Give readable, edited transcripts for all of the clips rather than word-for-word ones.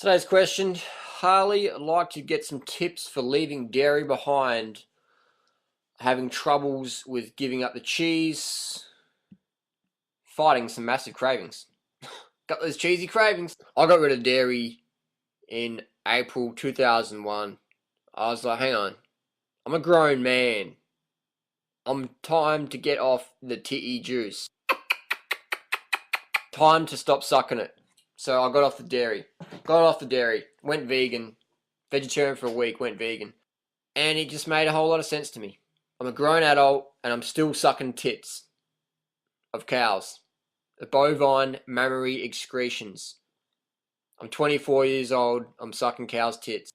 Today's question, Harley, I'd like to get some tips for leaving dairy behind, having troubles with giving up the cheese, fighting some massive cravings. Got those cheesy cravings. I got rid of dairy in April 2001. I was like, hang on, I'm a grown man. I'm time to get off the titty juice. Time to stop sucking it. So I got off the dairy. Went vegan. Vegetarian for a week, went vegan. And it just made a whole lot of sense to me. I'm a grown adult and I'm still sucking tits of cows. The bovine mammary excretions. I'm 24 years old, I'm sucking cows' tits.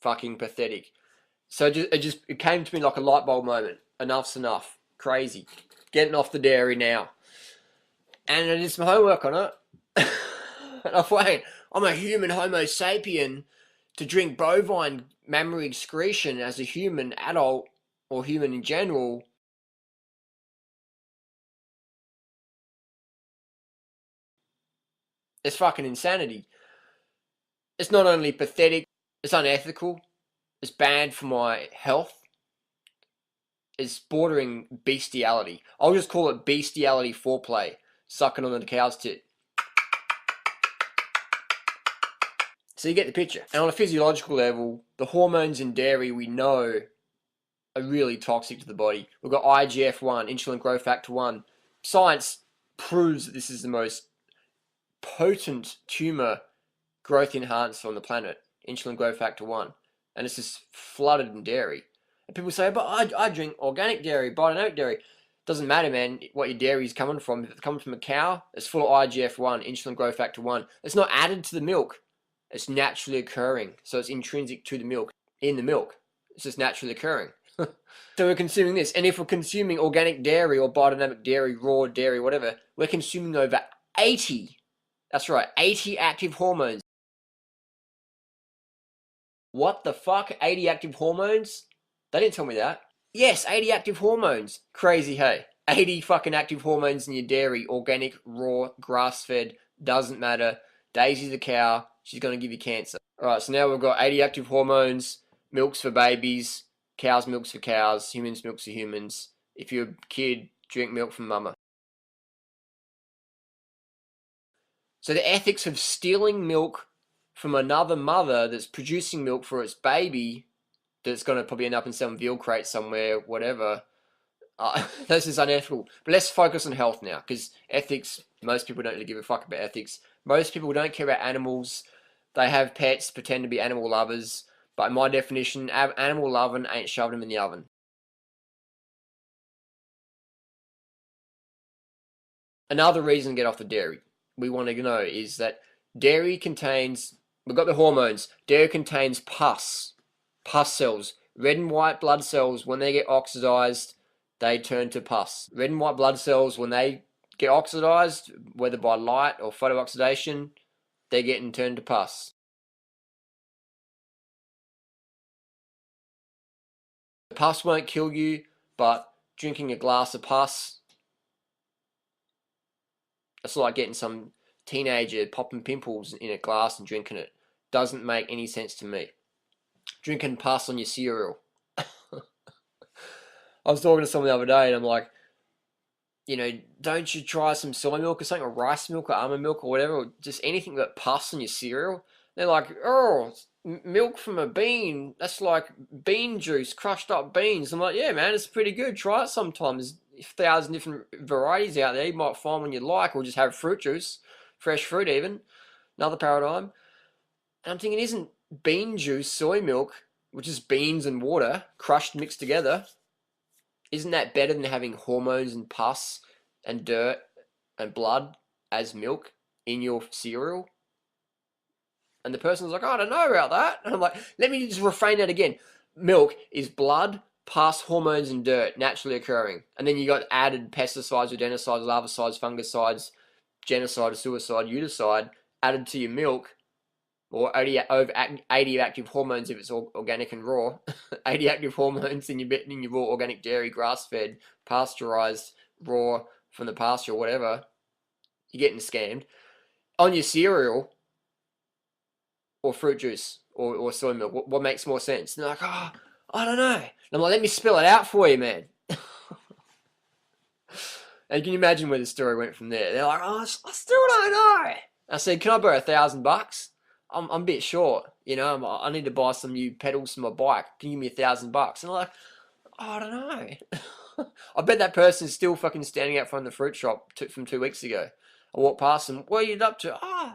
Fucking pathetic. So it came to me like a light bulb moment. Enough's enough. Crazy. Getting off the dairy now. And I did some homework on it. And I thought, I'm a human homo sapien to drink bovine mammary excretion as a human adult or human in general. It's fucking insanity. It's not only pathetic, it's unethical, it's bad for my health, it's bordering bestiality. I'll just call it bestiality foreplay, sucking on the cow's tit. So you get the picture. And on a physiological level, the hormones in dairy we know are really toxic to the body. We've got IGF-1, insulin growth factor 1. Science proves that this is the most potent tumor growth enhancer on the planet, insulin growth factor 1. And it's just flooded in dairy. And people say, but I drink organic dairy, biodynamic dairy. Doesn't matter, man, what your dairy is coming from. If it's coming from a cow, it's full of IGF-1, insulin growth factor 1. It's not added to the milk. It's naturally occurring. So it's intrinsic to the milk, in the milk. It's just naturally occurring. So we're consuming this. And if we're consuming organic dairy or biodynamic dairy, raw dairy, whatever, we're consuming over 80, that's right, 80 active hormones. What the fuck? 80 active hormones? They didn't tell me that. Yes, 80 active hormones. Crazy, hey. 80 fucking active hormones in your dairy, organic, raw, grass-fed, doesn't matter. Daisy the cow, she's going to give you cancer. Alright, so now we've got 80 active hormones, milks for babies, cows' milks for cows, humans' milks for humans. If you're a kid, drink milk from mama. So the ethics of stealing milk from another mother that's producing milk for its baby that's going to probably end up in some veal crate somewhere, whatever. This is unethical. But let's focus on health now, because ethics, most people don't really give a fuck about ethics. Most people don't care about animals. They have pets, pretend to be animal lovers. But in my definition, animal loving ain't shoving them in the oven. Another reason to get off the dairy, we want to know, is that dairy contains, we've got the hormones, dairy contains pus cells. Red and white blood cells, when they get oxidized, they turn to pus. Red and white blood cells, when they get oxidized, whether by light or photooxidation, they're getting turned to pus. The pus won't kill you, but drinking a glass of pus, it's like getting some teenager popping pimples in a glass and drinking it. Doesn't make any sense to me. Drinking pus on your cereal. I was talking to someone the other day and I'm like, don't you try some soy milk or something, or rice milk or almond milk or whatever, or just anything that pus in your cereal? They're like, oh, milk from a bean, that's like bean juice, crushed up beans. I'm like, yeah, man, it's pretty good. Try it sometime. There's 1,000 different varieties out there. You might find one you like, or just have fruit juice, fresh fruit even. Another paradigm. And I'm thinking, isn't bean juice, soy milk, which is beans and water, crushed, mixed together, isn't that better than having hormones and pus and dirt and blood as milk in your cereal? And the person's like, oh, I don't know about that. And I'm like, let me just reframe that again. Milk is blood, pus, hormones, and dirt naturally occurring. And then you got added pesticides, rodenticides, larvicides, fungicides, genocide, suicide, uticide added to your milk, or 80 active hormones if it's organic and raw, 80 active hormones in your raw organic dairy, grass-fed, pasteurized, raw from the pasture or whatever, you're getting scammed. on your cereal or fruit juice or soy milk? What makes more sense? And they're like, oh, I don't know. And I'm like, let me spell it out for you, man. And can you imagine where the story went from there? They're like, oh, I still don't know. I said, can I borrow $1,000? I'm a bit short, you know. I need to buy some new pedals for my bike. Can you give me $1,000? And I'm like, oh, I don't know. I bet that person's still fucking standing out front of the fruit shop from 2 weeks ago. I walked past them. What are you up to? Oh,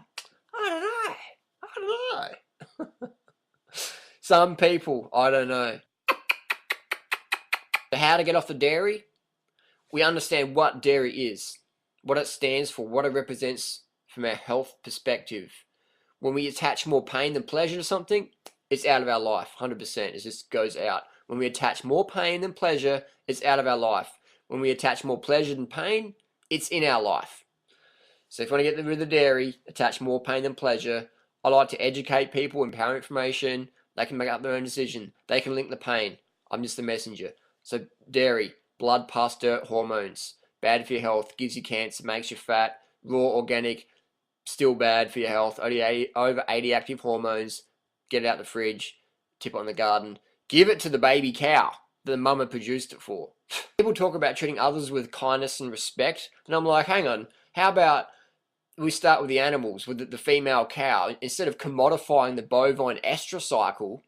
I don't know. I don't know. Some people, I don't know. How to get off the dairy? We understand what dairy is, what it stands for, what it represents from a health perspective. When we attach more pain than pleasure to something, it's out of our life, 100%. It just goes out. When we attach more pain than pleasure, it's out of our life. When we attach more pleasure than pain, it's in our life. So if you want to get rid of the dairy, attach more pain than pleasure. I like to educate people, empower information. They can make up their own decision. They can link the pain. I'm just the messenger. So dairy, blood, pus, dirt, hormones. Bad for your health, gives you cancer, makes you fat. Raw, organic, still bad for your health. Over 80 active hormones. Get it out the fridge. Tip it on the garden. Give it to the baby cow that the mama produced it for. People talk about treating others with kindness and respect. And I'm like, hang on. How about we start with the animals, with the female cow? Instead of commodifying the bovine estrous cycle,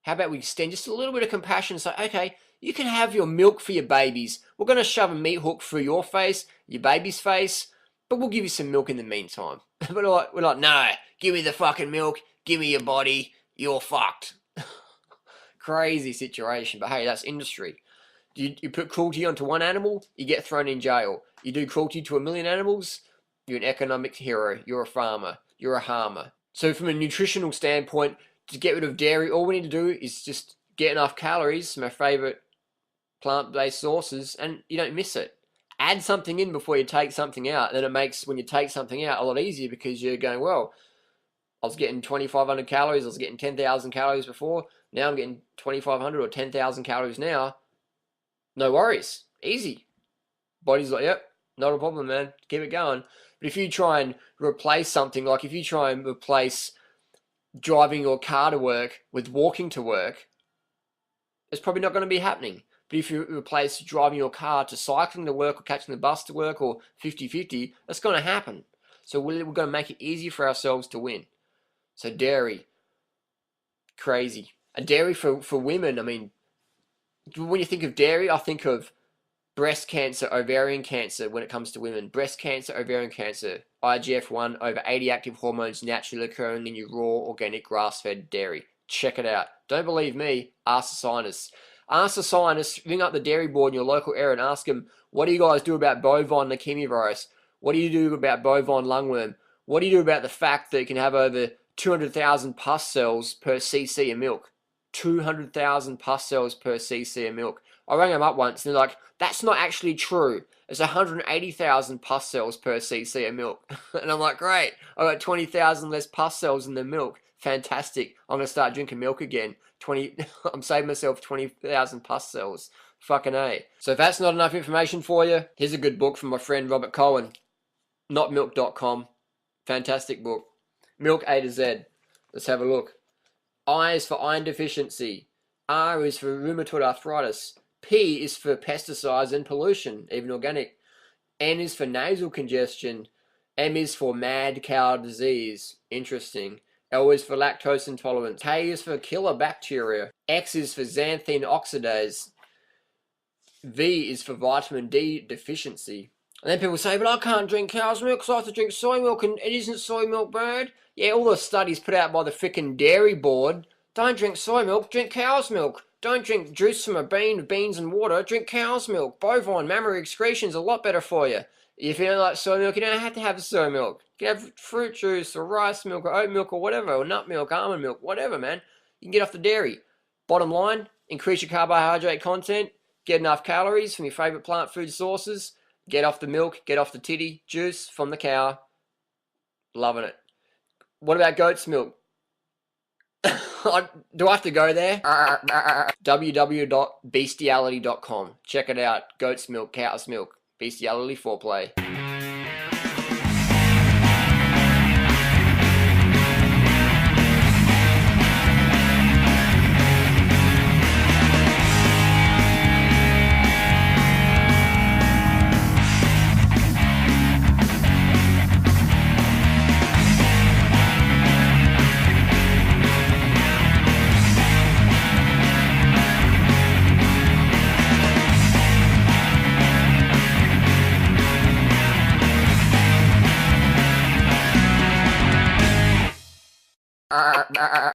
how about we extend just a little bit of compassion and say, okay, you can have your milk for your babies. We're going to shove a meat hook through your face, your baby's face, but we'll give you some milk in the meantime. But we're like, no, give me the fucking milk, give me your body, you're fucked. Crazy situation, but hey, that's industry. You put cruelty onto one animal, you get thrown in jail. You do cruelty to 1 million animals, you're an economic hero, you're a farmer, you're a harmer. So from a nutritional standpoint, to get rid of dairy, all we need to do is just get enough calories from our favourite plant-based sources, and you don't miss it. Add something in before you take something out, then it makes, when you take something out, a lot easier, because you're going, well, I was getting 2,500 calories, I was getting 10,000 calories before, now I'm getting 2,500 or 10,000 calories now. No worries, easy. Body's like, yep, not a problem, man, keep it going. But if you try and replace something, like if you try and replace driving your car to work with walking to work, it's probably not going to be happening. But if you replace driving your car to cycling to work or catching the bus to work or 50-50, that's going to happen. So we're going to make it easy for ourselves to win. So dairy, crazy. And dairy for women, I mean, when you think of dairy, I think of breast cancer, ovarian cancer when it comes to women. Breast cancer, ovarian cancer, IGF-1, over 80 active hormones naturally occurring in your raw, organic, grass-fed dairy. Check it out. Don't believe me? Ask the scientists. Ask the scientists, ring up the dairy board in your local area and ask them, what do you guys do about bovine leukemia virus? What do you do about bovine lungworm? What do you do about the fact that you can have over 200,000 pus cells per cc of milk? 200,000 pus cells per cc of milk. I rang them up once and they're like, that's not actually true. It's 180,000 pus cells per cc of milk. And I'm like, great, I've got 20,000 less pus cells in the milk. Fantastic. I'm going to start drinking milk again. I'm saving myself 20,000 pus cells. Fucking A. So if that's not enough information for you, here's a good book from my friend Robert Cohen. Notmilk.com. Fantastic book. Milk A to Z. Let's have a look. I is for iron deficiency. R is for rheumatoid arthritis. P is for pesticides and pollution, even organic. N is for nasal congestion. M is for mad cow disease. Interesting. L is for lactose intolerance. K is for killer bacteria. X is for xanthine oxidase. V is for vitamin D deficiency. And then people say, but I can't drink cow's milk, so I have to drink soy milk, and it isn't soy milk, bad. Yeah, all the studies put out by the frickin' dairy board. Don't drink soy milk, drink cow's milk. Don't drink juice from a bean, beans and water, drink cow's milk. Bovine mammary excretion's a lot better for you. If you don't like soy milk, you don't have to have soy milk. You can have fruit juice or rice milk or oat milk or whatever, or nut milk, almond milk, whatever, man. You can get off the dairy. Bottom line, increase your carbohydrate content, get enough calories from your favourite plant food sources, get off the milk, get off the titty juice from the cow. Loving it. What about goat's milk? Do I have to go there? www.bestiality.com. Check it out. Goat's milk, cow's milk. Bestiality foreplay.